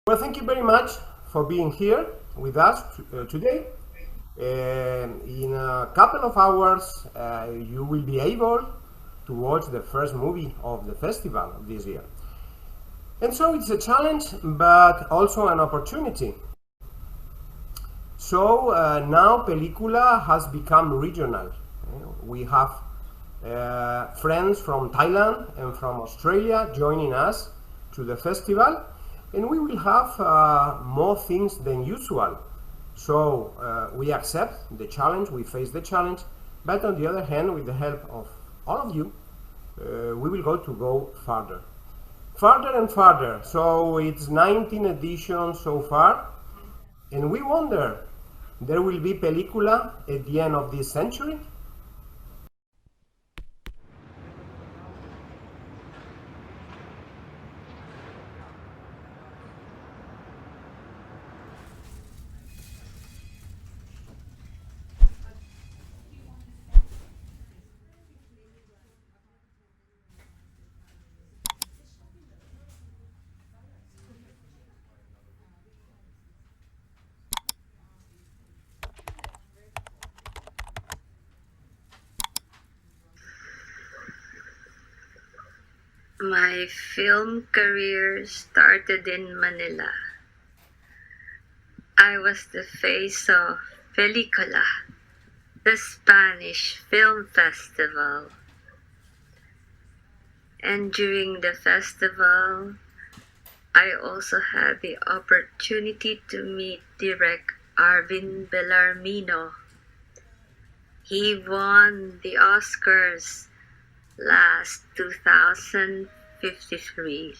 Well, thank you very much for being here with us today. In a couple of hours, you will be able to watch the first movie of the festival of this year. And so it's a challenge, but also an opportunity. So now PELíCULA has become regional. We have friends from Thailand and from Australia joining us to the festival, and we will have more things than usual. So we accept the challenge, we face the challenge, but on the other hand, with the help of all of you, we will go further. Further and further. So it's 19 editions so far, and we wonder, there will be PELíCULA at the end of this century? My film career started in Manila. I was the face of PELíCULA, the Spanish film festival. And during the festival, I also had the opportunity to meet Direk Arvin Bellarmino. He won the Oscars last 2053.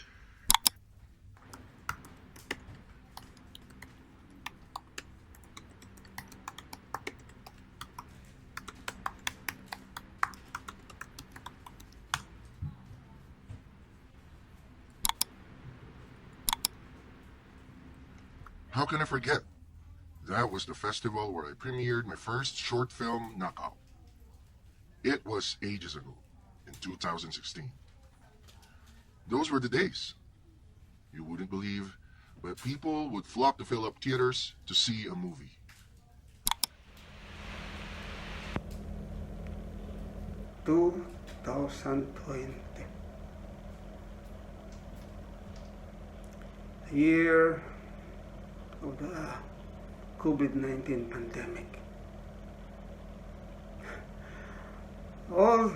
How can I forget? That was the festival where I premiered my first short film, Knockout. It was ages ago, in 2016. Those were the days. You wouldn't believe, but people would flock to fill up theaters to see a movie. Two 2020. The year of the COVID-19 pandemic. All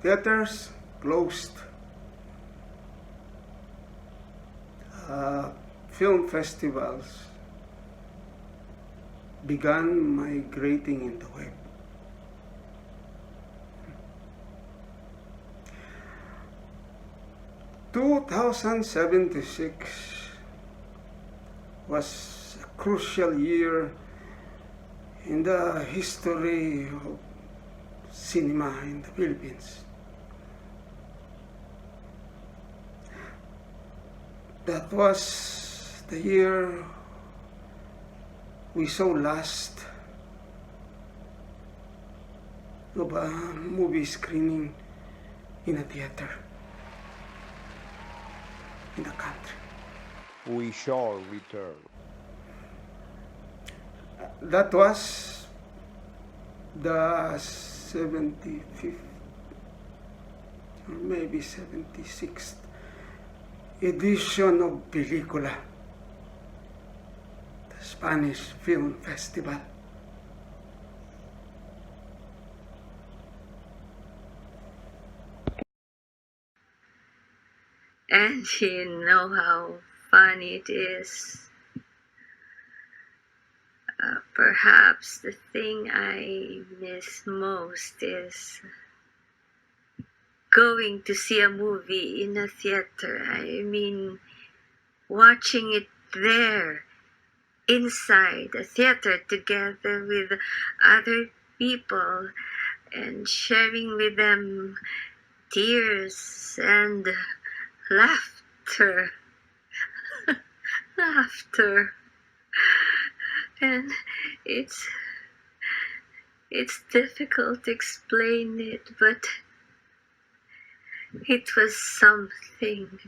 theaters closed. Film festivals began migrating in the web. (2076) was a crucial year in the history of cinema in the Philippines. That was the year we saw last of a movie screening in a theater in the country. We shall return. That was the 75th or maybe 76th edition of PELíCULA, the Spanish Film Festival. And you know how funny it is. Perhaps the thing I miss most is going to see a movie in a theater. I mean, watching it there, inside a theater together with other people and sharing with them tears and laughter. Laughter. And it's difficult to explain it, but it was something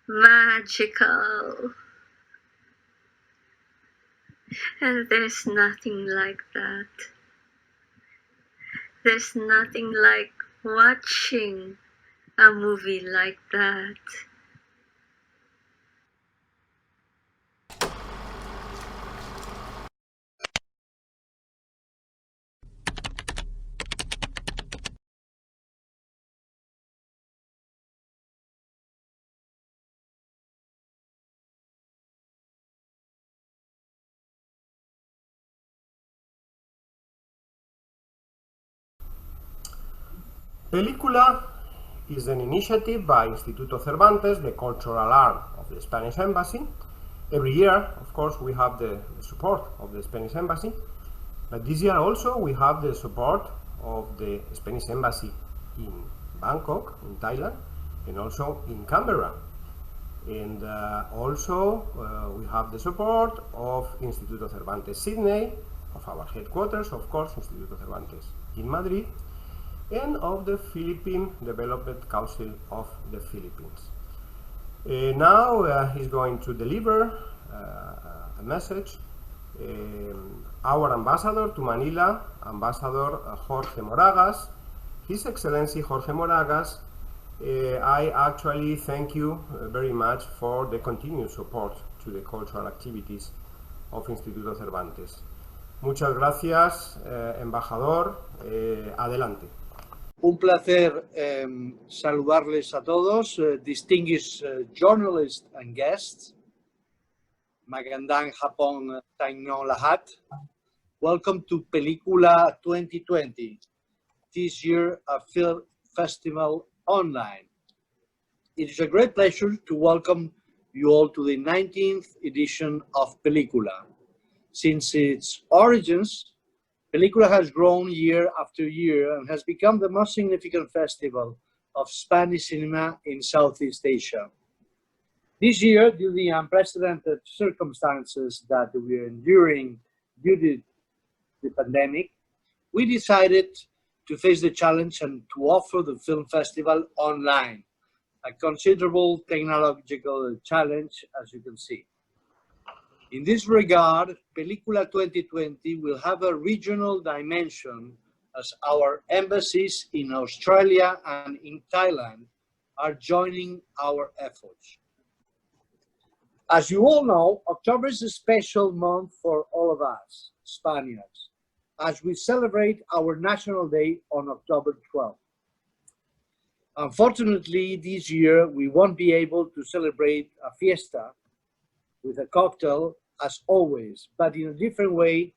magical. And there's nothing like that. There's nothing like watching a movie like that. PELíCULA is an initiative by Instituto Cervantes, the cultural arm of the Spanish Embassy. Every year, of course, we have the support of the Spanish Embassy, but this year also we have the support of the Spanish Embassy in Bangkok, in Thailand, and also in Canberra. And also we have the support of Instituto Cervantes Sydney, of our headquarters, of course, Instituto Cervantes in Madrid, and of the Philippine Development Council of the Philippines. Now he's going to deliver a message. Our ambassador to Manila, Ambassador Jorge Moragas, His Excellency Jorge Moragas, I actually thank you very much for the continued support to the cultural activities of Instituto Cervantes. Muchas gracias, embajador. Adelante. Un placer saludarles a todos, distinguished journalists and guests. Magandang hapon sa inyong lahat. Welcome to PELíCULA 2020, this year a film festival online. It is a great pleasure to welcome you all to the 19th edition of PELíCULA. Since its origins, PELíCULA has grown year after year and has become the most significant festival of Spanish cinema in Southeast Asia. This year, due to the unprecedented circumstances that we are enduring due to the pandemic, we decided to face the challenge and to offer the film festival online, a considerable technological challenge, as you can see. In this regard, PELíCULA 2020 will have a regional dimension as our embassies in Australia and in Thailand are joining our efforts. As you all know, October is a special month for all of us, Spaniards, as we celebrate our National Day on October 12th. Unfortunately, this year, we won't be able to celebrate a fiesta with a cocktail as always, but in a different way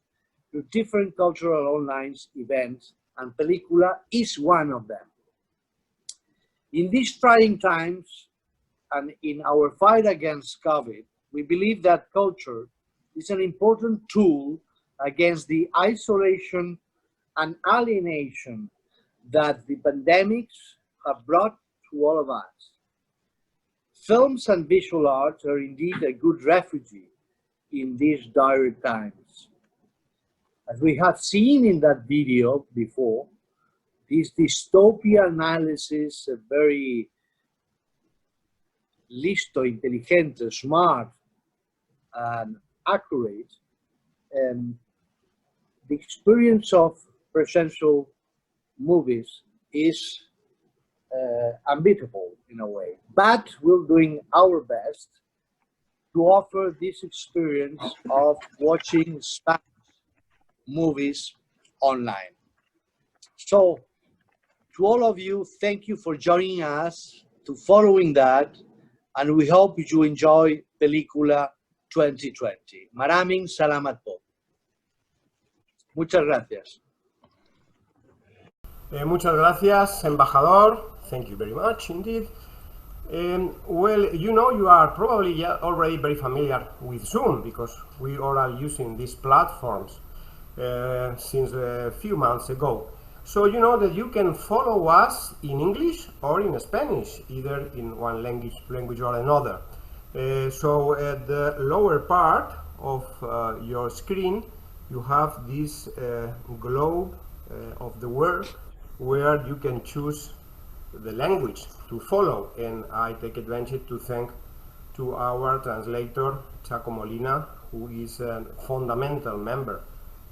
through different cultural online events, and PELíCULA is one of them. In these trying times and in our fight against COVID, we believe that culture is an important tool against the isolation and alienation that the pandemics have brought to all of us. Films and visual arts are indeed a good refuge in these dire times. As we have seen in that video before, this dystopia analysis, very listo, inteligente, smart, and accurate, the experience of presential movies is unbeatable in a way, but we're doing our best to offer this experience of watching Spanish movies online. So, to all of you, thank you for joining us, to following that, and we hope you enjoy PELíCULA 2020. Maraming salamat po. Muchas gracias. Muchas gracias, embajador. Thank you very much indeed. Well, you know, you are probably already very familiar with Zoom because we are all using these platforms since a few months ago. So you know that you can follow us in English or in Spanish, either in one language or another. So at the lower part of your screen, you have this globe of the world where you can choose the language to follow, and I take advantage to thank to our translator Chaco Molina, who is a fundamental member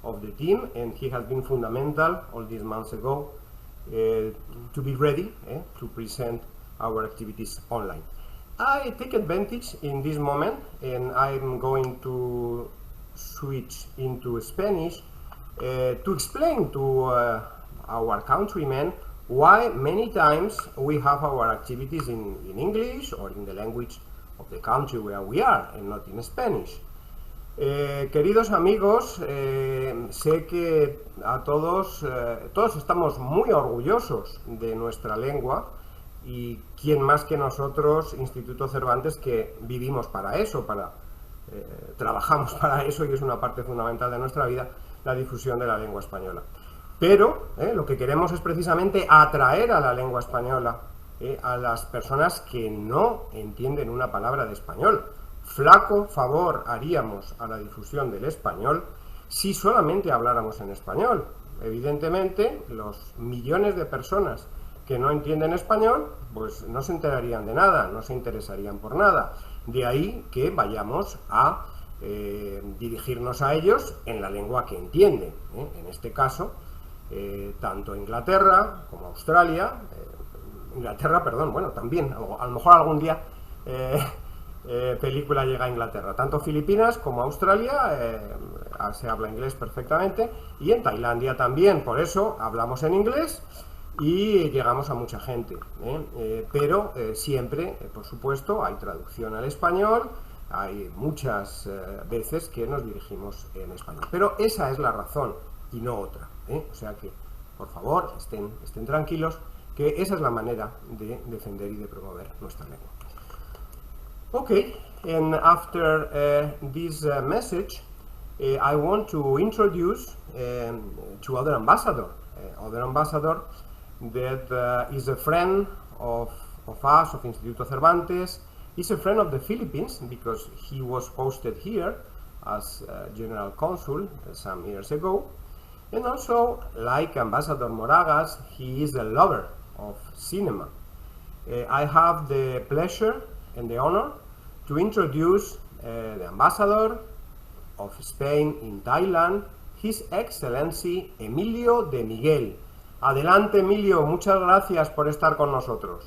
of the team, and he has been fundamental all these months ago to be ready to present our activities online. I take advantage in this moment, and I'm going to switch into Spanish to explain to our countrymen why many times we have our activities in English or in the language of the country where we are and not in Spanish. Queridos amigos, sé que a todos estamos muy orgullosos de nuestra lengua, y quién más que nosotros, Instituto Cervantes, que vivimos para eso, trabajamos para eso, y es una parte fundamental de nuestra vida, la difusión de la lengua española. Pero lo que queremos es precisamente atraer a la lengua española a las personas que no entienden una palabra de español. Flaco favor haríamos a la difusión del español si solamente habláramos en español. Evidentemente, los millones de personas que no entienden español, pues no se enterarían de nada, no se interesarían por nada. De ahí que vayamos a dirigirnos a ellos en la lengua que entienden. En este caso, tanto Inglaterra como Australia, también, a lo mejor algún día película llega a Inglaterra, tanto Filipinas como Australia se habla inglés perfectamente, y en Tailandia también, por eso hablamos en inglés y llegamos a mucha gente, pero siempre, por supuesto, hay traducción al español, hay muchas veces que nos dirigimos en español, pero esa es la razón y no otra, o sea que, por favor, estén tranquilos, que esa es la manera de defender y de promover nuestra lengua. Okay, and after this message, I want to introduce to other ambassador that is a friend of us, of Instituto Cervantes. He's a friend of the Philippines because he was posted here as General Consul some years ago. And also, like Ambassador Moragas, he is a lover of cinema. I have the pleasure and the honor to introduce the Ambassador of Spain in Thailand, His Excellency Emilio de Miguel. Adelante, Emilio, muchas gracias por estar con nosotros.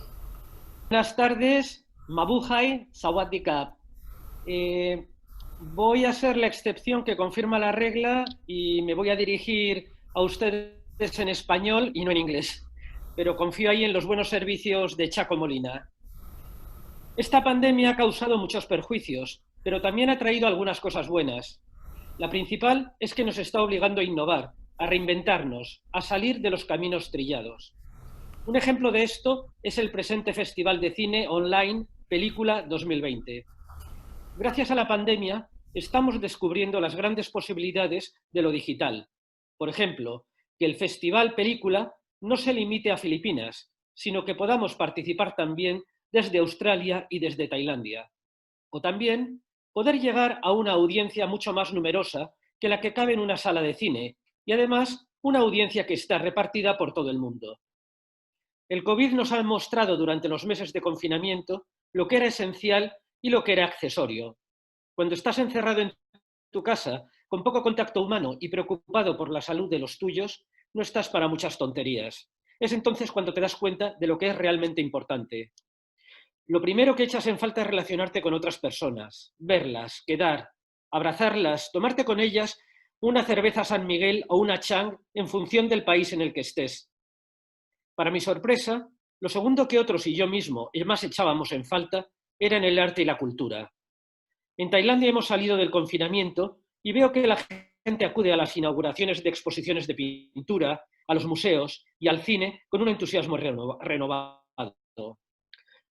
Buenas tardes, Mabuhay, Sawadikap. Voy a ser la excepción que confirma la regla y me voy a dirigir a ustedes en español y no en inglés, pero confío ahí en los buenos servicios de Chaco Molina. Esta pandemia ha causado muchos perjuicios, pero también ha traído algunas cosas buenas. La principal es que nos está obligando a innovar, a reinventarnos, a salir de los caminos trillados. Un ejemplo de esto es el presente Festival de Cine Online Película 2020. Gracias a la pandemia, estamos descubriendo las grandes posibilidades de lo digital. Por ejemplo, que el Festival Película no se limite a Filipinas, sino que podamos participar también desde Australia y desde Tailandia. O también poder llegar a una audiencia mucho más numerosa que la que cabe en una sala de cine, y además una audiencia que está repartida por todo el mundo. El COVID nos ha mostrado durante los meses de confinamiento lo que era esencial y lo que era accesorio. Cuando estás encerrado en tu casa, con poco contacto humano y preocupado por la salud de los tuyos, no estás para muchas tonterías. Es entonces cuando te das cuenta de lo que es realmente importante. Lo primero que echas en falta es relacionarte con otras personas, verlas, quedar, abrazarlas, tomarte con ellas una cerveza San Miguel o una Chang en función del país en el que estés. Para mi sorpresa, lo segundo que otros y yo mismo más echábamos en falta eran el arte y la cultura. En Tailandia hemos salido del confinamiento y veo que la gente acude a las inauguraciones de exposiciones de pintura, a los museos y al cine con un entusiasmo renovado.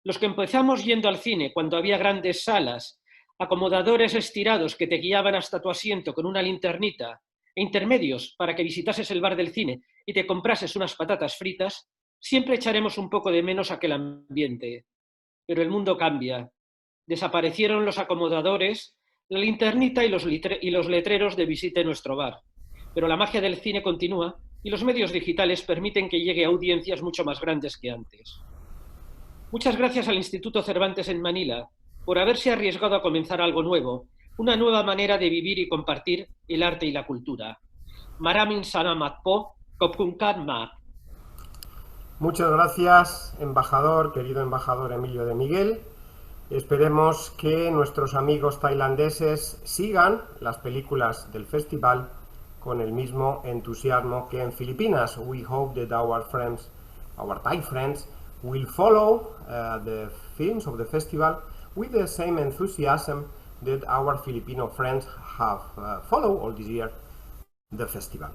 Los que empezamos yendo al cine cuando había grandes salas, acomodadores estirados que te guiaban hasta tu asiento con una linternita e intermedios para que visitases el bar del cine y te comprases unas patatas fritas, siempre echaremos un poco de menos aquel ambiente. Pero el mundo cambia. Desaparecieron los acomodadores, la linternita y los letreros de visite nuestro bar. Pero la magia del cine continúa y los medios digitales permiten que llegue a audiencias mucho más grandes que antes. Muchas gracias al Instituto Cervantes en Manila por haberse arriesgado a comenzar algo nuevo, una nueva manera de vivir y compartir el arte y la cultura. Maramin Salamat Po, Kopkunkat Ma. Muchas gracias, embajador, querido embajador Emilio de Miguel. Esperemos que nuestros amigos tailandeses sigan las películas del festival con el mismo entusiasmo que en Filipinas. We hope that our friends, our Thai friends, will follow the films of the festival with the same enthusiasm that our Filipino friends have followed all this year the festival.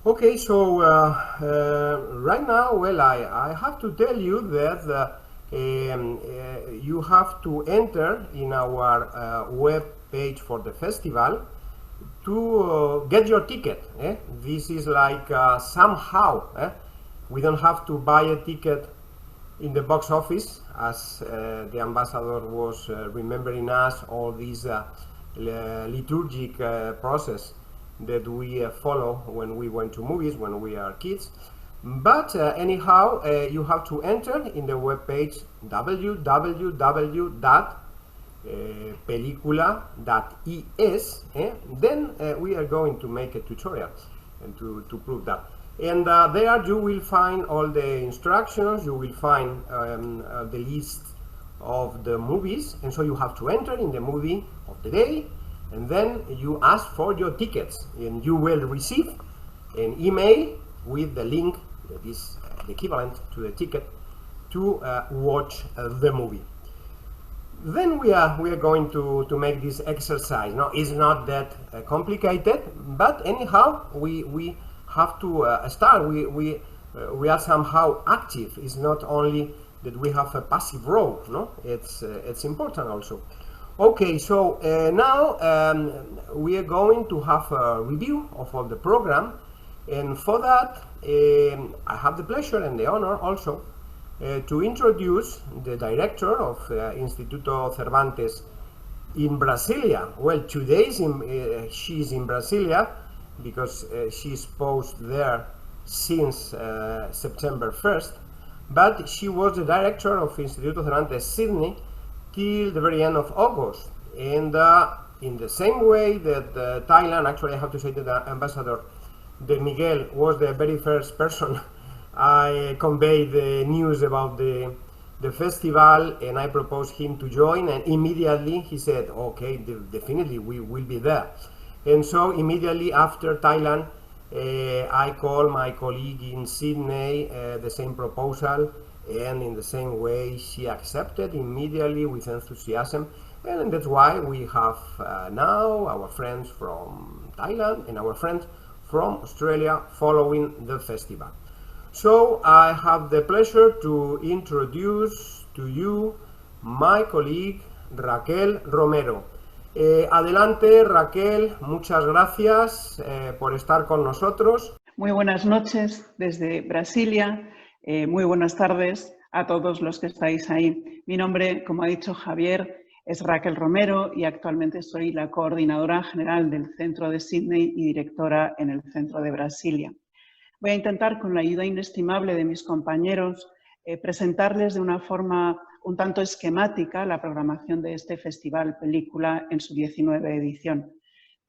Okay, so right now, well, I have to tell you that you have to enter in our web page for the festival to get your ticket. This is like somehow we don't have to buy a ticket in the box office, as the ambassador was remembering us all this liturgic process that we follow when we went to movies when we are kids. But anyhow, you have to enter in the webpage www.pelicula.es. Then we are going to make a tutorial and to prove that. And there you will find all the instructions, you will find the list of the movies, and so you have to enter in the movie of the day, and then you ask for your tickets, and you will receive an email with the link that is the equivalent to the ticket to watch the movie. Then we are going to make this exercise. No, it's not that complicated, but anyhow we have to start. We are somehow active. It's not only that we have a passive role. No, it's important also. Okay, so now we are going to have a review of all the program, and for that I have the pleasure and the honor also to introduce the director of Instituto Cervantes in Brasilia. Well, today she's in Brasilia because she's posed there since September 1st, but she was the director of Instituto Cervantes Sydney till the very end of August. And in the same way that Thailand, actually I have to say that the Ambassador de Miguel was the very first person I conveyed the news about the festival, and I proposed him to join, and immediately he said, okay, definitely we will be there. And so immediately after Thailand, I called my colleague in Sydney the same proposal, and in the same way she accepted immediately with enthusiasm, and that's why we have now our friends from Thailand and our friends from Australia following the festival. So I have the pleasure to introduce to you my colleague Raquel Romero. Adelante, Raquel, muchas gracias por estar con nosotros. Muy buenas noches desde Brasilia, muy buenas tardes a todos los que estáis ahí. Mi nombre, como ha dicho Javier, es Raquel Romero y actualmente soy la coordinadora general del Centro de Sydney y directora en el Centro de Brasilia. Voy a intentar, con la ayuda inestimable de mis compañeros, presentarles de una forma un tanto esquemática la programación de este festival Película en su 19 edición,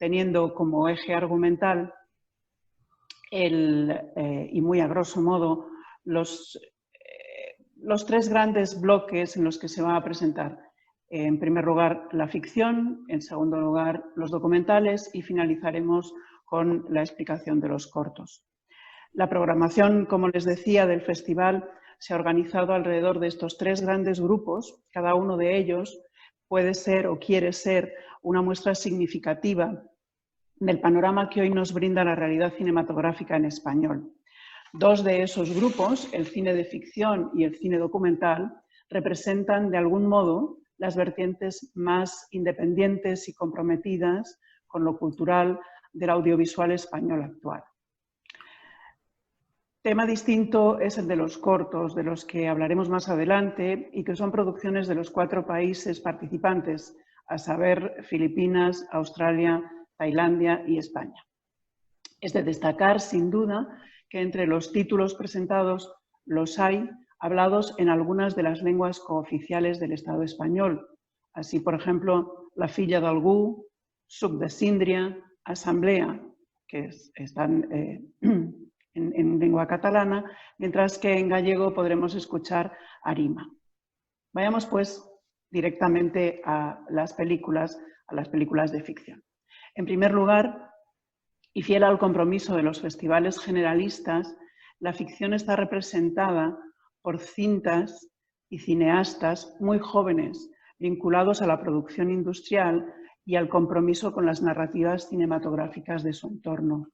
teniendo como eje argumental y muy a grosso modo los tres grandes bloques en los que se va a presentar. En primer lugar, la ficción, en segundo lugar, los documentales y finalizaremos con la explicación de los cortos. La programación, como les decía, del festival se ha organizado alrededor de estos tres grandes grupos. Cada uno de ellos puede ser o quiere ser una muestra significativa del panorama que hoy nos brinda la realidad cinematográfica en español. Dos de esos grupos, el cine de ficción y el cine documental, representan de algún modo las vertientes más independientes y comprometidas con lo cultural del audiovisual español actual. Tema distinto es el de los cortos, de los que hablaremos más adelante y que son producciones de los 4 países participantes, a saber, Filipinas, Australia, Tailandia y España. Es de destacar, sin duda, que entre los títulos presentados los hay hablados en algunas de las lenguas cooficiales del Estado español. Así, por ejemplo, La filla d'algú, Suc de síndria, Asamblea, que están en lengua catalana, mientras que en gallego podremos escuchar Arima. Vayamos pues directamente a las películas de ficción. En primer lugar, y fiel al compromiso de los festivales generalistas, la ficción está representada por cintas y cineastas muy jóvenes, vinculados a la producción industrial y al compromiso con las narrativas cinematográficas de su entorno.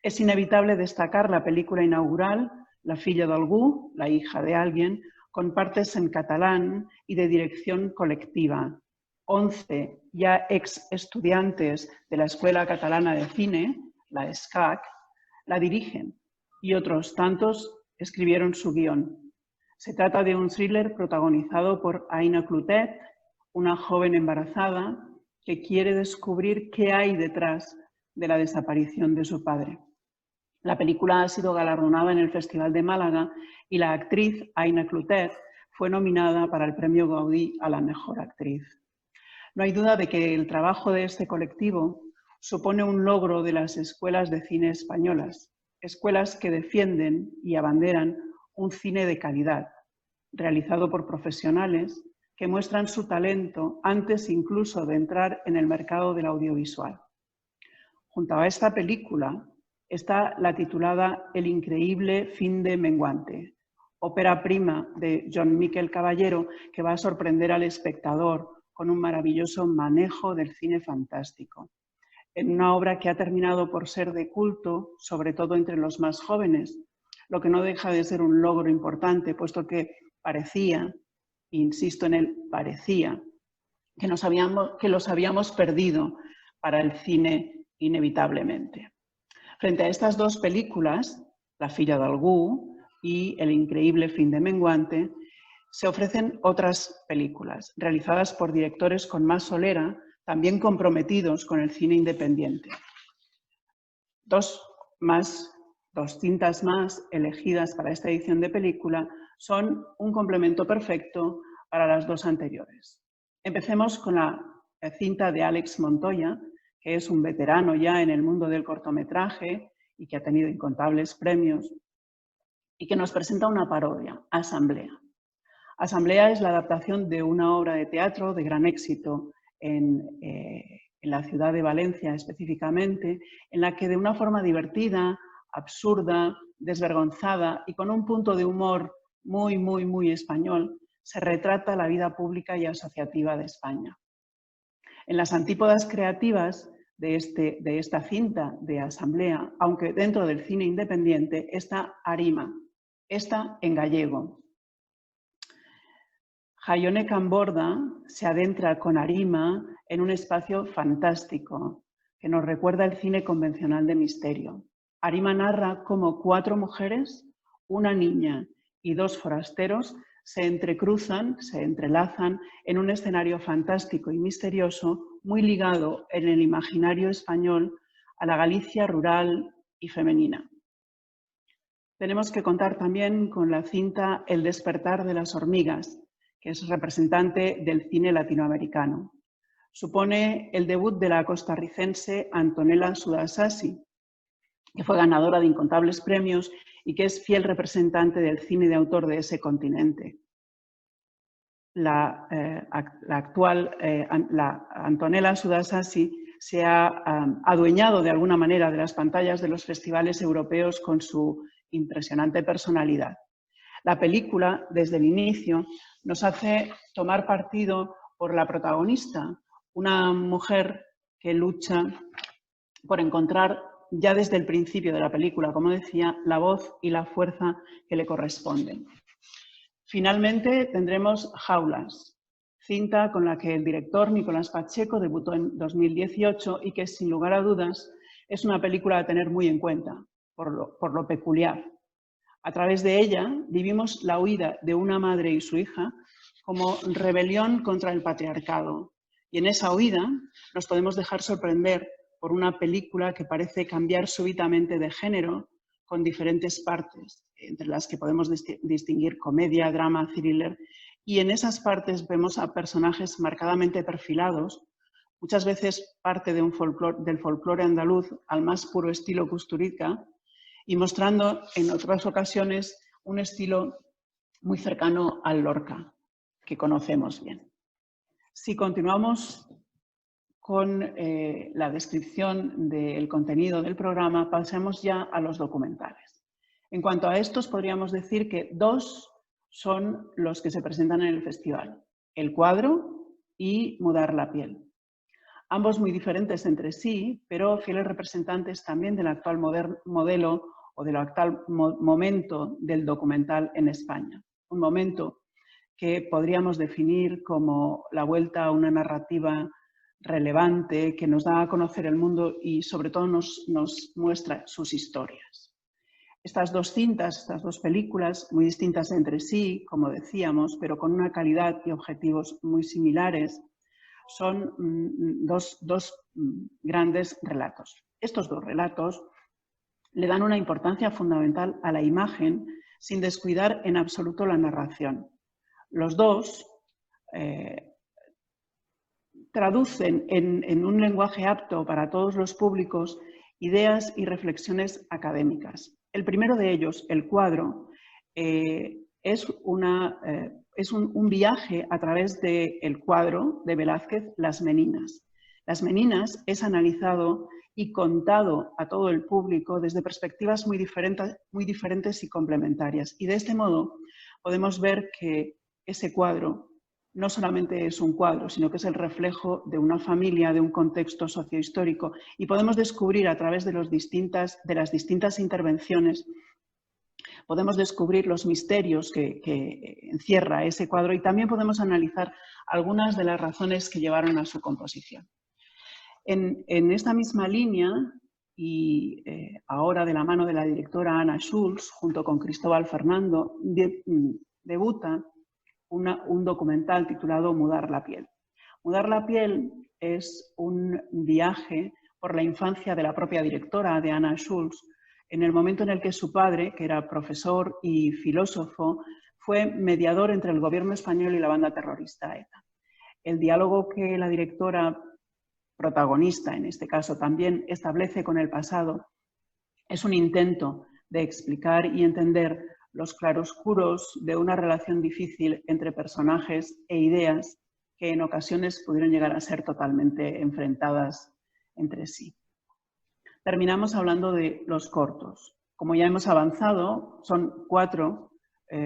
Es inevitable destacar la película inaugural, La filla d'algú, la hija de alguien, con partes en catalán y de dirección colectiva. 11 ya ex estudiantes de la Escuela Catalana de Cine, la ESCAC, la dirigen y otros tantos escribieron su guión. Se trata de un thriller protagonizado por Aina Clotet, una joven embarazada que quiere descubrir qué hay detrás de la desaparición de su padre. La película ha sido galardonada en el Festival de Málaga y la actriz Aina Clotet fue nominada para el Premio Gaudí a la mejor actriz. No hay duda de que el trabajo de este colectivo supone un logro de las escuelas de cine españolas, escuelas que defienden y abanderan un cine de calidad, realizado por profesionales que muestran su talento antes incluso de entrar en el mercado del audiovisual. Junto a esta película está la titulada El increíble fin de menguante, ópera prima de Joan Miquel Caballero que va a sorprender al espectador con un maravilloso manejo del cine fantástico. En una obra que ha terminado por ser de culto, sobre todo entre los más jóvenes, lo que no deja de ser un logro importante, puesto que parecía, insisto en el parecía, que los habíamos perdido para el cine inevitablemente. Frente a estas dos películas, La filla d'algú y El increíble fin de menguante, se ofrecen otras películas realizadas por directores con más solera, también comprometidos con el cine independiente. Dos cintas más elegidas para esta edición de película son un complemento perfecto para las dos anteriores. Empecemos con la cinta de Àlex Montoya, que es un veterano ya en el mundo del cortometraje y que ha tenido incontables premios, y que nos presenta una parodia, Asamblea. Asamblea es la adaptación de una obra de teatro de gran éxito en la ciudad de Valencia específicamente, en la que de una forma divertida, absurda, desvergonzada y con un punto de humor muy español, se retrata la vida pública y asociativa de España. En las antípodas creativas de esta cinta de Asamblea, aunque dentro del cine independiente, está Arima, esta en gallego. Jaione Camborda se adentra con Arima en un espacio fantástico que nos recuerda el cine convencional de misterio. Arima narra cómo 4 mujeres, una niña y 2 forasteros se entrecruzan, se entrelazan en un escenario fantástico y misterioso muy ligado en el imaginario español a la Galicia rural y femenina. Tenemos que contar también con la cinta El despertar de las hormigas, que es representante del cine latinoamericano. Supone el debut de la costarricense Antonella Sudassasi, que fue ganadora de incontables premios y que es fiel representante del cine de autor de ese continente. La Antonella Sudassasi se ha adueñado de alguna manera de las pantallas de los festivales europeos con su impresionante personalidad. La película, desde el inicio, nos hace tomar partido por la protagonista, una mujer que lucha por encontrar, ya desde el principio de la película, como decía, la voz y la fuerza que le corresponden. Finalmente tendremos Jaulas, cinta con la que el director Nicolás Pacheco debutó en 2018 y que, sin lugar a dudas, es una película a tener muy en cuenta, por lo peculiar. A través de ella vivimos la huida de una madre y su hija como rebelión contra el patriarcado. Y en esa huida nos podemos dejar sorprender por una película que parece cambiar súbitamente de género con diferentes partes, entre las que podemos distinguir comedia, drama, thriller. Y en esas partes vemos a personajes marcadamente perfilados, muchas veces parte de del folclore andaluz al más puro estilo Kusturica y mostrando en otras ocasiones un estilo muy cercano al Lorca, que conocemos bien. Si continuamos con la descripción del contenido del programa, pasemos ya a los documentales. En cuanto a estos, podríamos decir que dos son los que se presentan en el festival: el cuadro y mudar la piel. Ambos muy diferentes entre sí, pero fieles representantes también del actual modelo o del actual momento del documental en España. Un momento que podríamos definir como la vuelta a una narrativa relevante que nos da a conocer el mundo y sobre todo nos muestra sus historias. Estas dos cintas, estas dos películas, muy distintas entre sí, como decíamos, pero con una calidad y objetivos muy similares, son dos grandes relatos. Estos dos relatos le dan una importancia fundamental a la imagen sin descuidar en absoluto la narración. Los dos traducen en un lenguaje apto para todos los públicos ideas y reflexiones académicas. El primero de ellos, el cuadro, es un viaje a través del cuadro de Velázquez, Las Meninas. Las Meninas es analizado y contado a todo el público desde perspectivas muy diferentes y complementarias. Y de este modo podemos ver que ese cuadro no solamente es un cuadro, sino que es el reflejo de una familia, de un contexto sociohistórico, y podemos descubrir a través de las distintas intervenciones, podemos descubrir los misterios que encierra ese cuadro y también podemos analizar algunas de las razones que llevaron a su composición. En esta misma línea, y ahora de la mano de la directora Ana Schulz, junto con Cristóbal Fernando, debuta un documental titulado Mudar la piel. Mudar la piel es un viaje por la infancia de la propia directora, de Ana Schulz, en el momento en el que su padre, que era profesor y filósofo, fue mediador entre el gobierno español y la banda terrorista ETA. El diálogo que la directora protagonista, en este caso, también establece con el pasado, es un intento de explicar y entender los claroscuros de una relación difícil entre personajes e ideas que en ocasiones pudieron llegar a ser totalmente enfrentadas entre sí. Terminamos hablando de los cortos. Como ya hemos avanzado, son 4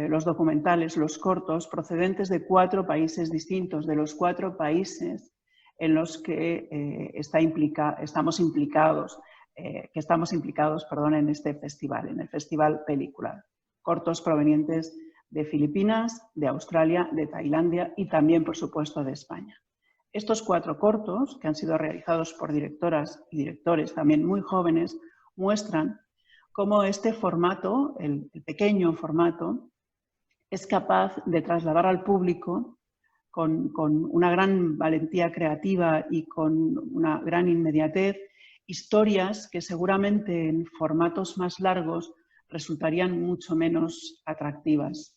los documentales, los cortos, procedentes de 4 países distintos, de los 4 países en los que estamos implicados en este festival, en el Festival PELíCULA. Cortos provenientes de Filipinas, de Australia, de Tailandia y también, por supuesto, de España. Estos 4 cortos, que han sido realizados por directoras y directores también muy jóvenes, muestran cómo este formato, el pequeño formato, es capaz de trasladar al público con una gran valentía creativa y con una gran inmediatez historias que seguramente en formatos más largos resultarían mucho menos atractivas.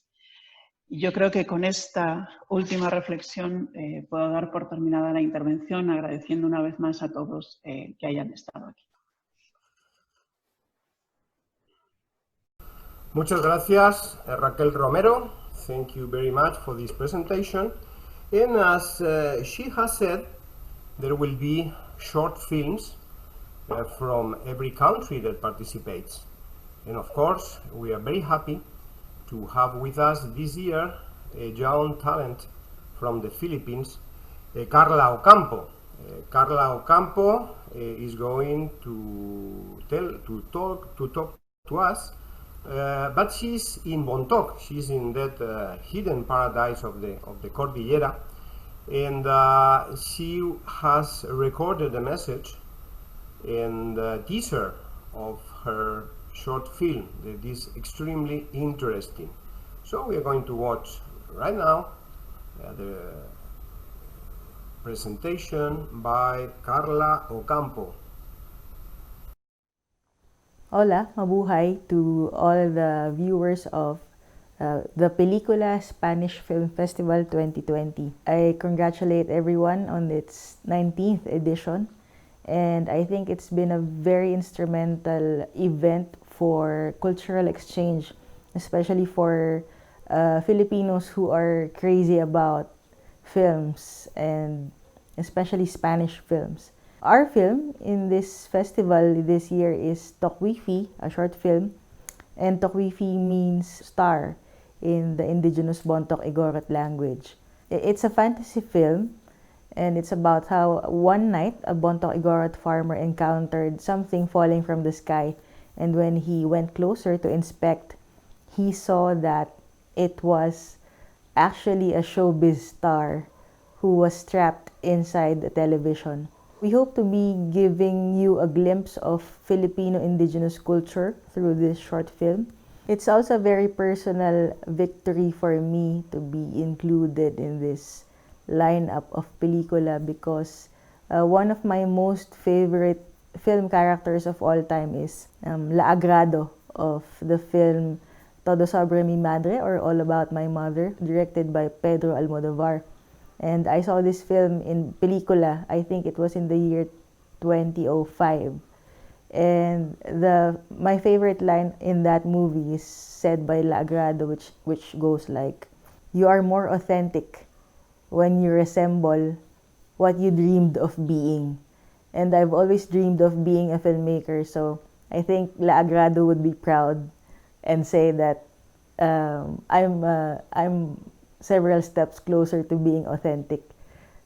Y yo creo que con esta última reflexión puedo dar por terminada la intervención, agradeciendo una vez más a todos que hayan estado aquí. Muchas gracias, Raquel Romero. Thank you very much for this presentation. And as she has said, there will be short films from every country that participates. And of course, we are very happy to have with us this year a young talent from the Philippines, Carla Ocampo. Carla Ocampo is going to talk to us, but she's in Bontoc. She's in that hidden paradise of the Cordillera, and she has recorded a message and a teaser of her short film that is extremely interesting. So we are going to watch right now the presentation by Carla Ocampo. Hola, mabuhay to all the viewers of the PELíCULA Spanish Film Festival 2020. I congratulate everyone on its 19th edition, and I think it's been a very instrumental event for cultural exchange, especially for Filipinos who are crazy about films, and especially Spanish films. Our film in this festival this year is Tokwifi, a short film, and Tokwifi means star in the indigenous Bontoc Igorot language. It's a fantasy film, and it's about how one night a Bontoc Igorot farmer encountered something falling from the sky, and when he went closer to inspect, he saw that it was actually a showbiz star who was trapped inside the television. We hope to be giving you a glimpse of Filipino indigenous culture through this short film. It's also a very personal victory for me to be included in this lineup of PELíCULA, because one of my most favorite film characters of all time is La Agrado of the film Todo sobre mi madre, or All About My Mother, directed by Pedro Almodovar. And I saw this film in PELíCULA, I think it was in the year 2005. And my favorite line in that movie is said by La Agrado, which goes like, "You are more authentic when you resemble what you dreamed of being." And I've always dreamed of being a filmmaker, so I think La Agrado would be proud and say that I'm several steps closer to being authentic.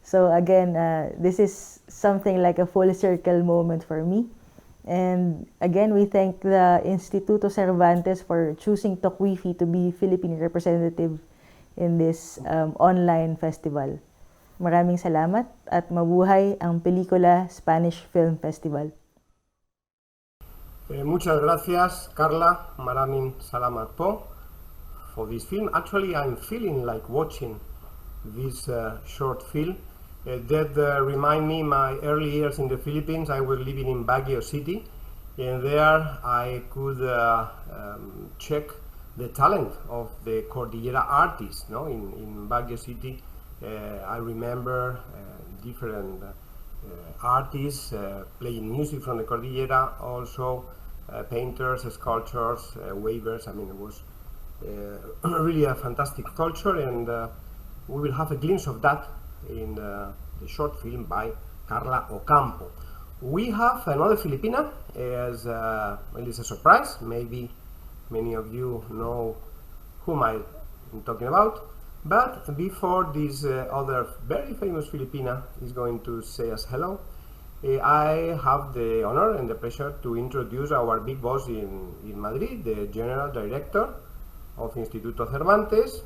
So again, this is something like a full circle moment for me. And again, we thank the Instituto Cervantes for choosing Tokwifi to be Philippine representative in this online festival. Maraming salamat at mabuhay ang PELíCULA Spanish Film Festival. Muchas gracias, Carla. Maraming salamat po for this film. Actually, I'm feeling like watching this short film. That remind me my early years in the Philippines. I was living in Baguio City, and there I could check the talent of the Cordillera artists. No, in Baguio City, I remember different artists playing music from the Cordillera, also painters, sculptors, weavers. I mean, it was really a fantastic culture, and we will have a glimpse of that in the short film by Carla Ocampo. We have another Filipina, as well, it's a surprise. Maybe many of you know whom I'm talking about. But before this other very famous Filipina is going to say us hello, I have the honor and the pleasure to introduce our big boss in Madrid, the General Director of Instituto Cervantes,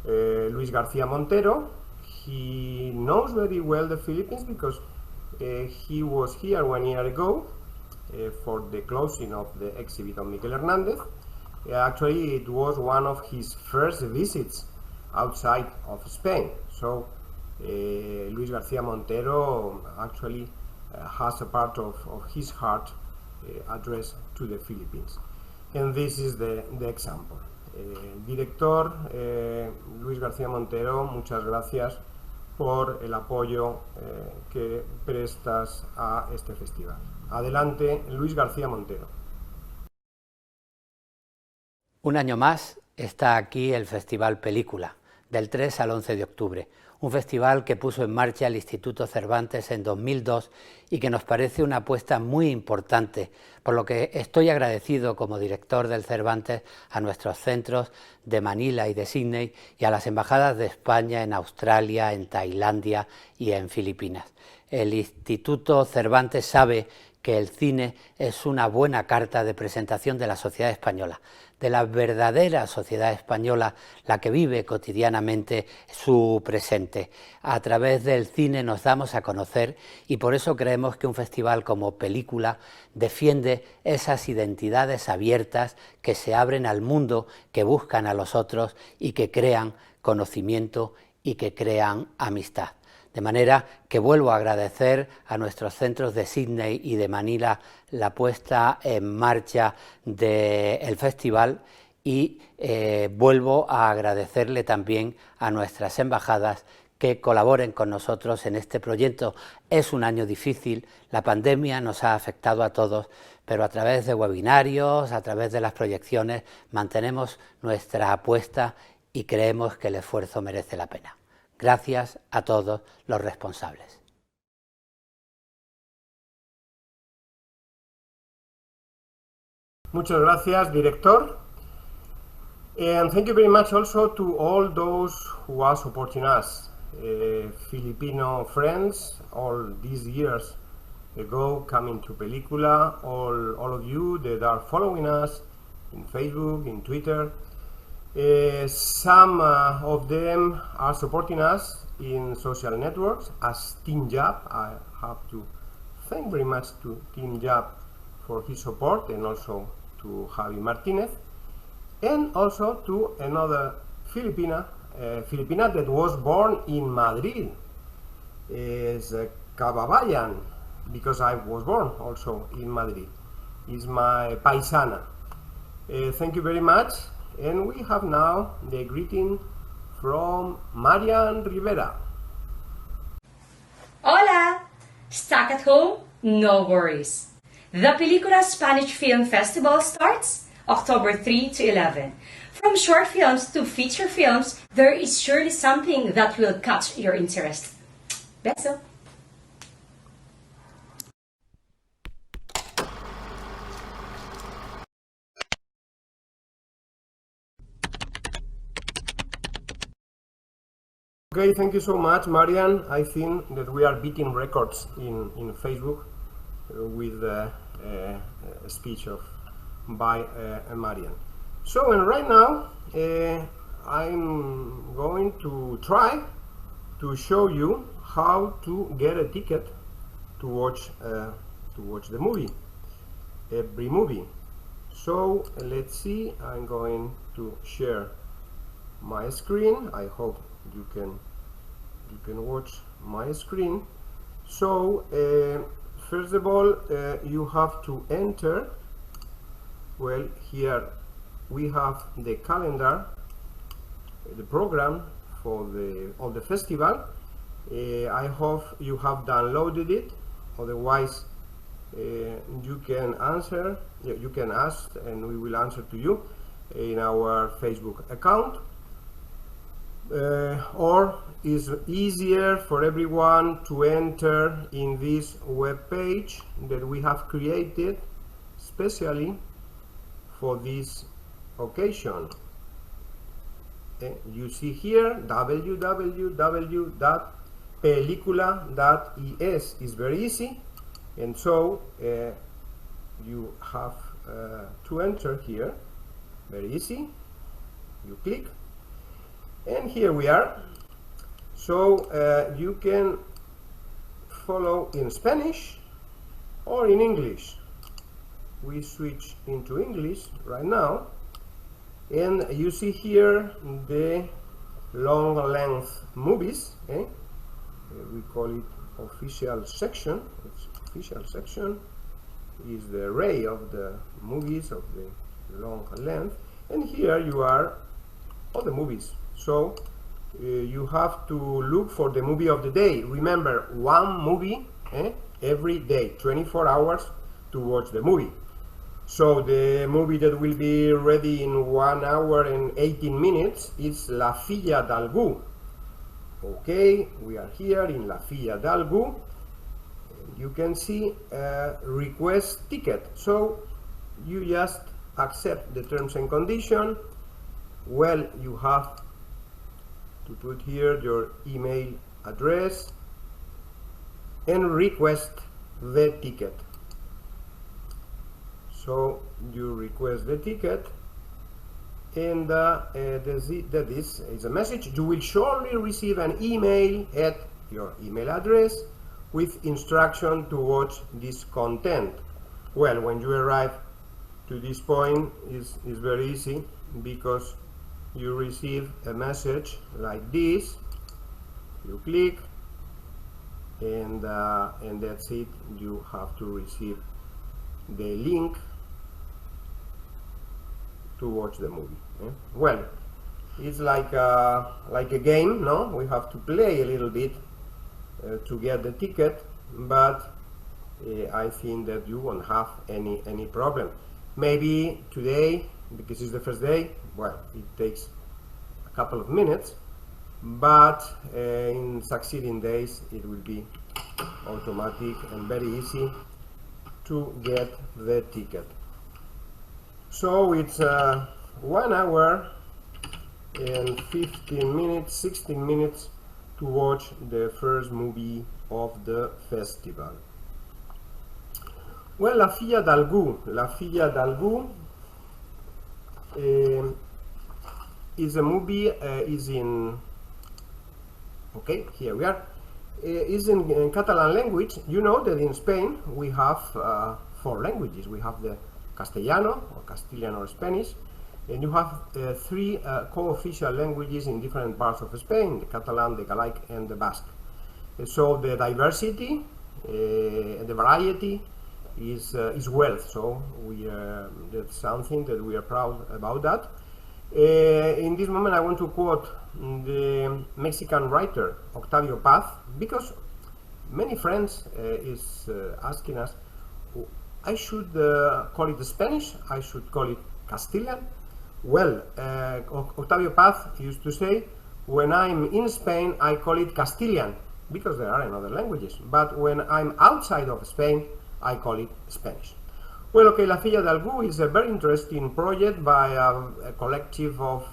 Luis García Montero. He knows very well the Philippines because he was here 1 year ago for the closing of the exhibit of Miguel Hernández. Actually, it was one of his first visits outside of Spain. So Luis García Montero actually has a part of his heart addressed to the Philippines. And this is the example. Director Luis García Montero, muchas gracias por el apoyo que prestas a este festival. Adelante, Luis García Montero. Un año más está aquí el Festival PELíCULA, del 3 al 11 de octubre, un festival que puso en marcha el Instituto Cervantes en 2002 y que nos parece una apuesta muy importante, por lo que estoy agradecido como director del Cervantes a nuestros centros de Manila y de Sydney y a las embajadas de España en Australia, en Tailandia y en Filipinas. El Instituto Cervantes sabe que el cine es una buena carta de presentación de la sociedad española, de la verdadera sociedad española, la que vive cotidianamente su presente. A través del cine nos damos a conocer y por eso creemos que un festival como PELíCULA defiende esas identidades abiertas que se abren al mundo, que buscan a los otros y que crean conocimiento y que crean amistad. De manera que vuelvo a agradecer a nuestros centros de Sydney y de Manila la puesta en marcha del festival y vuelvo a agradecerle también a nuestras embajadas que colaboren con nosotros en este proyecto. Es un año difícil, la pandemia nos ha afectado a todos, pero a través de webinarios, a través de las proyecciones, mantenemos nuestra apuesta y creemos que el esfuerzo merece la pena. Gracias a todos los responsables. Muchas gracias, director. And thank you very much also to all those who are supporting us. Filipino friends, all these years ago coming to PELíCULA, all of you that are following us in Facebook, in Twitter. Some of them are supporting us in social networks as Team Jab. I have to thank very much to Team Jab for his support, and also to Javi Martinez, and also to another Filipina that was born in Madrid, is Cababayan, because I was born also in Madrid. Is my paisana. Thank you very much. And we have now the greeting from Marian Rivera. Hola! Stuck at home? No worries. The PELíCULA Spanish Film Festival starts October 3 to 11. From short films to feature films, there is surely something that will catch your interest. Beso! Okay, thank you so much, Marian. I think that we are beating records in Facebook with a speech by Marian. So, and right now I'm going to try to show you how to get a ticket to watch the movie, every movie. So let's see. I'm going to share my screen. I hope you can watch my screen. So first of all, you have to enter. Well, here we have the calendar, the program for the festival. I hope you have downloaded it. Otherwise, you can answer. You can ask, and we will answer to you in our Facebook account. Or is easier for everyone to enter in this web page that we have created especially for this occasion. You see here www.pelicula.es is very easy, and so you have to enter here. Very easy. You click, and here we are. So you can follow in Spanish or in English. We switch into English right now, and you see here the long length movies. We call it official section. It's official section is the array of the movies of the long length, and here you are all the movies. So you have to look for the movie of the day. Remember, one movie every day, 24 hours to watch the movie. So the movie that will be ready in 1 hour and 18 minutes is La Filla d'Algú. Okay, we are here in La Filla d'Algú. You can see request ticket. So you just accept the terms and conditions. Well, you have to put here your email address and request the ticket. So you request the ticket, and that is a message. You will surely receive an email at your email address with instruction to watch this content. Well, when you arrive to this point, is very easy, because you receive a message like this. You click, and that's it. You have to receive the link to watch the movie. Well, it's like a game, no? We have to play a little bit to get the ticket, but I think that you won't have any problem. Maybe today, because it's the first day, well, it takes a couple of minutes, but in succeeding days it will be automatic and very easy to get the ticket. So it's 1 hour and 15 minutes, 16 minutes to watch the first movie of the festival. Well, La figlia d'Algù is a movie, is in, okay, here we are, is in Catalan language. You know that in Spain we have 4 languages. We have the Castellano, or Castilian or Spanish, and you have 3 co-official languages in different parts of Spain, the Catalan, the Galaic, and the Basque. So the diversity and the variety is wealth, so that's something that we are proud about that. In this moment I want to quote the Mexican writer Octavio Paz, because many friends is asking us, I should call it Spanish, I should call it Castilian. Well, Octavio Paz used to say, when I'm in Spain I call it Castilian, because there are another languages, but when I'm outside of Spain I call it Spanish. Well, okay, La figlia d'Algù is a very interesting project by a collective of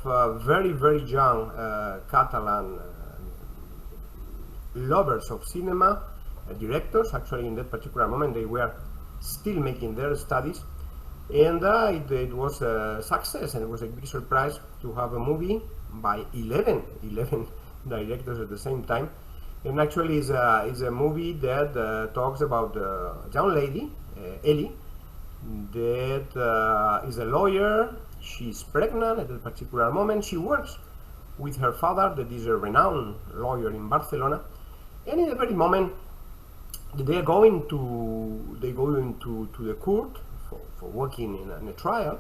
very, very young Catalan lovers of cinema, directors. Actually, in that particular moment, they were still making their studies, and it was a success, and it was a big surprise to have a movie by 11 directors at the same time. And actually is a movie that talks about a young lady, Ellie, that is a lawyer. She's pregnant at a particular moment. She works with her father, that is a renowned lawyer in Barcelona, and in the very moment that they go into the court for working in a trial,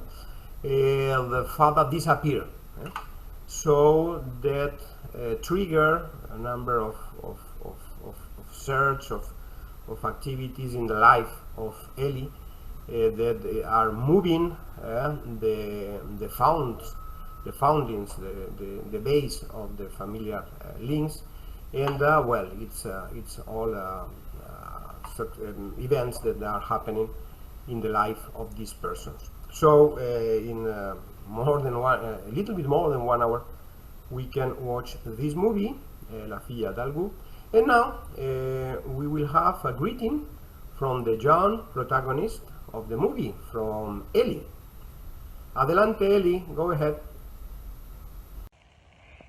the father disappears. So that trigger a number of search of activities in the life of Ellie that are moving the foundings, the base of the familiar links, and well, it's all events that are happening in the life of these persons. So in more than a little bit more than 1 hour, we can watch this movie, La figlia d'Algù. And now we will have a greeting from the young protagonist of the movie, from Ellie. Adelante, Ellie, go ahead.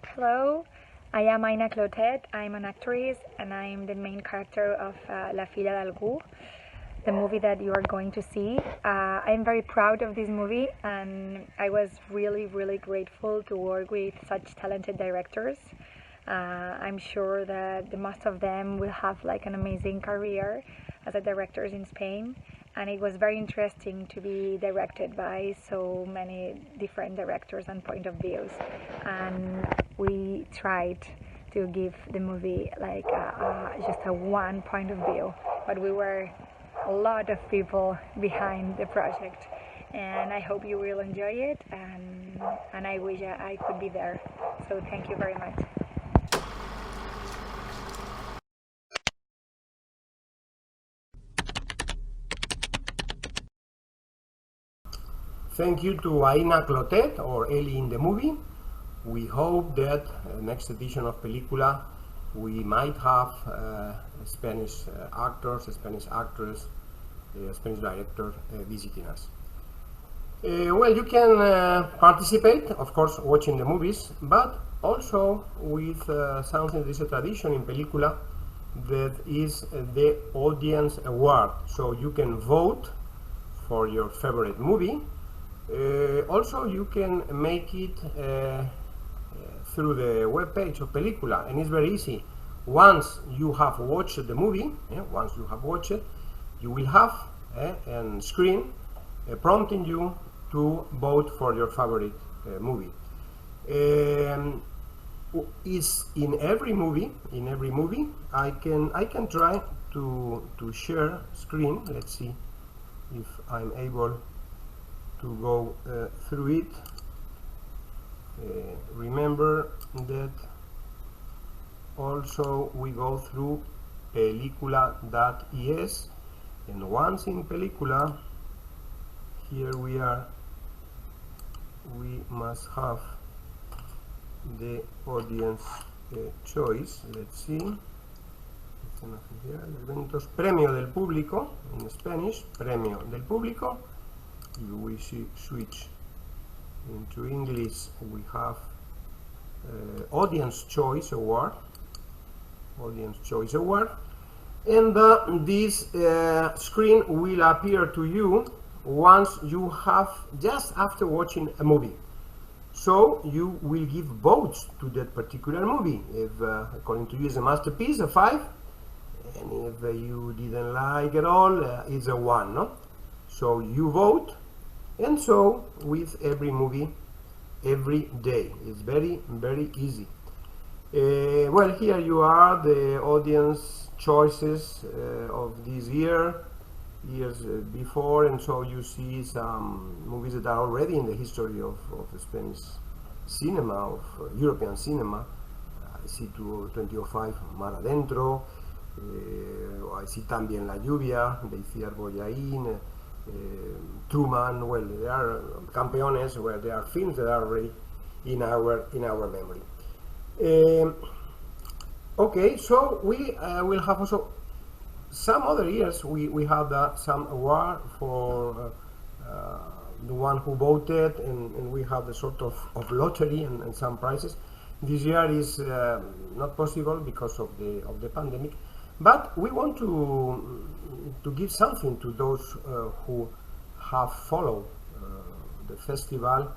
Hello, I am Aina Clotet. I'm an actress and I'm the main character of La figlia d'Algù, the movie that you are going to see. I'm very proud of this movie, and I was really, really grateful to work with such talented directors. I'm sure that the most of them will have like an amazing career as a directors in Spain, and it was very interesting to be directed by so many different directors and point of views, and we tried to give the movie like just a one point of view, but we were a lot of people behind the project, and I hope you will enjoy it, and I wish I could be there. So thank you very much. Thank you to Aina Clotet, or Ellie in the movie. We hope that next edition of PELíCULA we might have Spanish actors, Spanish actress, Spanish director visiting us. Well, you can participate, of course, watching the movies, but also with something that is a tradition in PELíCULA, that is the audience award. So you can vote for your favorite movie. Also, you can make it through the web page of PELíCULA, and it's very easy. Once you have watched the movie, you will have a screen prompting you to vote for your favorite movie. Is in every movie. I can try to share screen. Let's see if I'm able to go through it. Remember that also we go through PELíCULA.es, and once in PELíCULA, here we must have the audience choice. Let's see. Eventos, premio del público in Spanish, premio del público. If we switch into English, we have audience choice award, and this screen will appear to you once you have just after watching a movie. So you will give votes to that particular movie. If according to you is a masterpiece, a 5, and if you didn't like it all, it's a 1, no? So you vote, and so with every movie, every day. It's very, very easy. Well, here you are, the audience choices of this years before, and so you see some movies that are already in the history of Spanish cinema, of European cinema. I see 2005, Mar Adentro, I see también La Lluvia, de Iciar Boyain, Truman. Well, there are campeones, where there are films that are already in our memory. Okay, so we will have also some other years. We have some award for the one who voted, and we have the sort of lottery and some prizes. This year is not possible because of the pandemic, but we want to give something to those who have followed the festival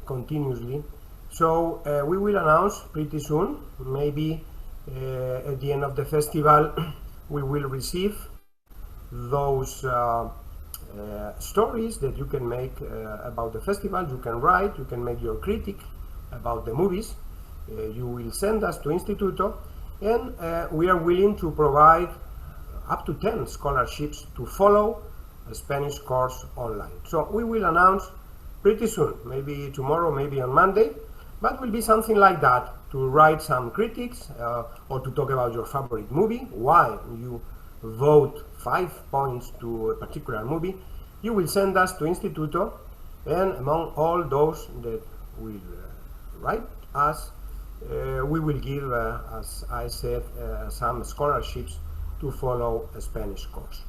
continuously. So we will announce pretty soon, maybe at the end of the festival, we will receive those stories that you can make about the festival. You can write, you can make your critique about the movies. You will send us to Instituto, and we are willing to provide up to 10 scholarships to follow a Spanish course online. So we will announce pretty soon, maybe tomorrow, maybe on Monday, but will be something like that, to write some critiques or to talk about your favorite movie, why you vote 5 points to a particular movie. You will send us to Instituto, and among all those that will write us, we will give, as I said, some scholarships to follow a Spanish course.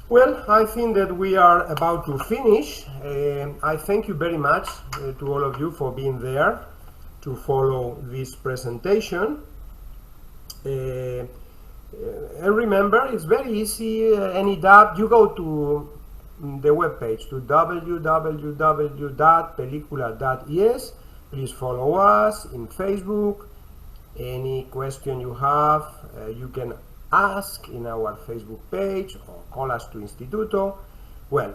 Well, I think that we are about to finish. I thank you very much to all of you for being there to follow this presentation. And remember, it's very easy. Any doubt, you go to the webpage, to www.pelicula.es. Please follow us in Facebook. Any question you have, you can ask in our Facebook page or call us to Instituto. Well,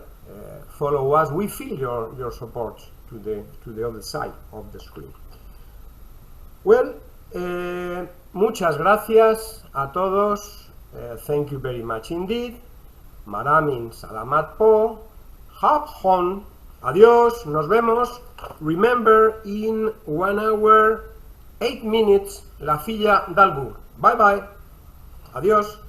follow us. We feel your support to the other side of the screen. Well, muchas gracias a todos. Thank you very much indeed. Maramin salamat po. Hap hon. Adiós. Nos vemos. Remember, in 1 hour, 8 minutes, la filla d'algú. Bye bye. Adiós.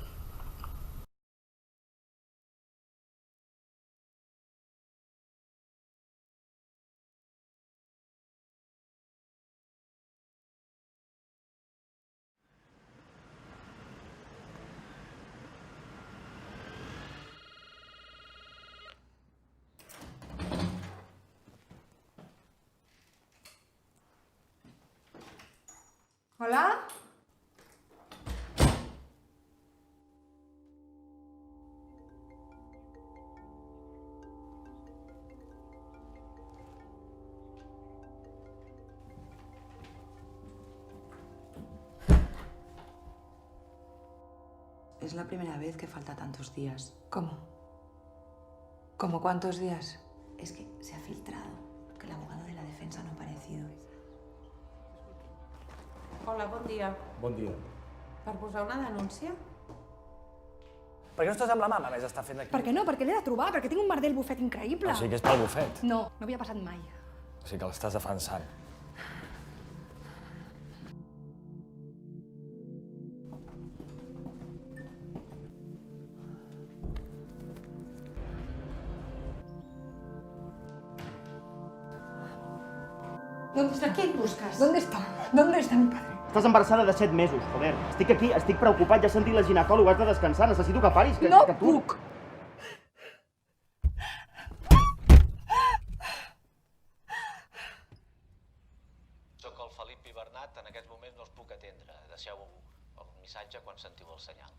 ¿Hola? Es la primera vez que falta tantos días. ¿Cómo? ¿Cómo cuántos días? Es que se ha filtrado que el abogado de la defensa no ha aparecido. Hola, bon dia. Bon dia. Per posar una denúncia? Per què no estàs amb la mama, a més, està fent aquí? Per què no? Perquè l'he de trobar, perquè tinc un merder al bufet increïble. O sigui que és pel bufet. No, no havia passat mai. O sigui que l'estàs defensant. ¿Dónde está? ¿Quién buscas? ¿Dónde está? ¿Dónde está mi padre? Estàs embarassada de 7 mesos, joder. Estic aquí, estic preocupat, ja he sentit la ginecòloga, has de descansar, necessito que paris, que tu... puc! Soc el Felip i Bernat, en aquest moment no us puc atendre. Deixeu el missatge quan sentiu el senyal.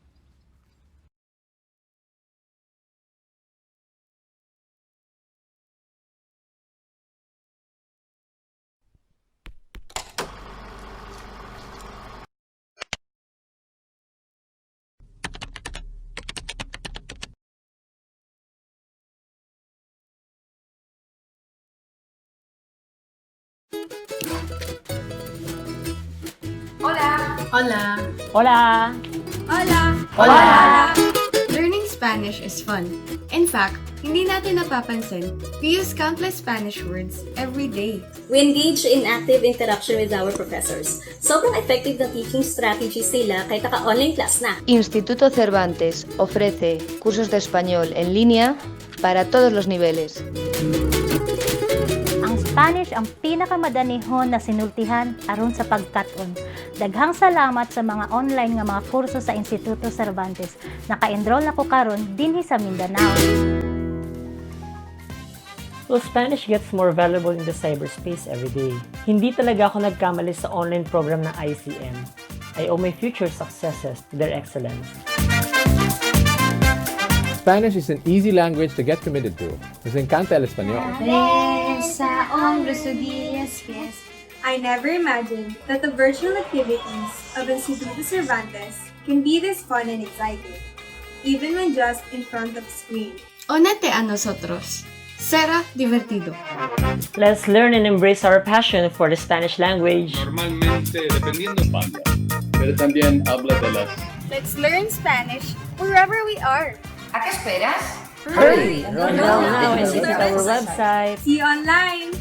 Hola. Hola. Hola. Hola. Hola. Learning Spanish is fun. In fact, hindi natin napapansin, we use countless Spanish words every day. We engage in active interaction with our professors. Sobrang effective na teaching strategies nila kahit naka-online class na. Instituto Cervantes ofrece cursos de español en línea para todos los niveles. Ang Spanish ang pinakamadanihon na sinultihan aron sa pagkat-on. Daghang salamat sa mga online nga mga kurso sa Instituto Cervantes. Naka-enroll na ko karon dinhi sa Mindanao. Well, Spanish gets more valuable in the cyberspace every day. Hindi talaga ako nagkamali sa online program ng ICM. I owe my future successes to their excellence. Spanish is an easy language to get committed to. Nos encanta el español. I never imagined that the virtual activities of Instituto Cervantes can be this fun and exciting, even when just in front of a screen. Únete a nosotros. Será divertido. Let's learn and embrace our passion for the Spanish language. Normalmente, dependiendo banda, pero también habla de las... Let's learn Spanish wherever we are. ¿A qué esperas? Hurry! Enroll now and visit our website. See you online!